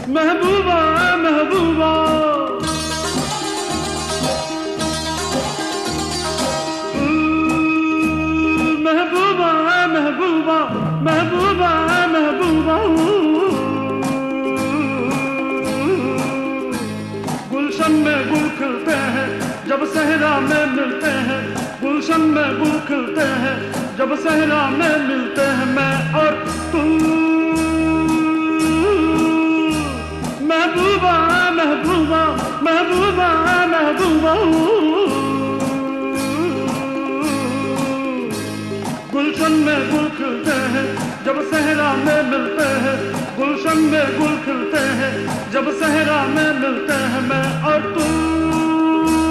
महबूबा महबूबा महबूबा महबूबा महबूबा महबूबा गुलशन में गुल खिलते हैं जब सहरा में मिलते हैं, गुलशन में गुल खिलते हैं जब सहरा में मिलते हैं मैं और तू। महबूबा महबूबा महबूबा महबूबा गुलशन में गुल खिलते हैं जब सहरा में मिलते हैं, गुलशन में गुल खिलते हैं जब सहरा में मिलते हैं मैं और तू।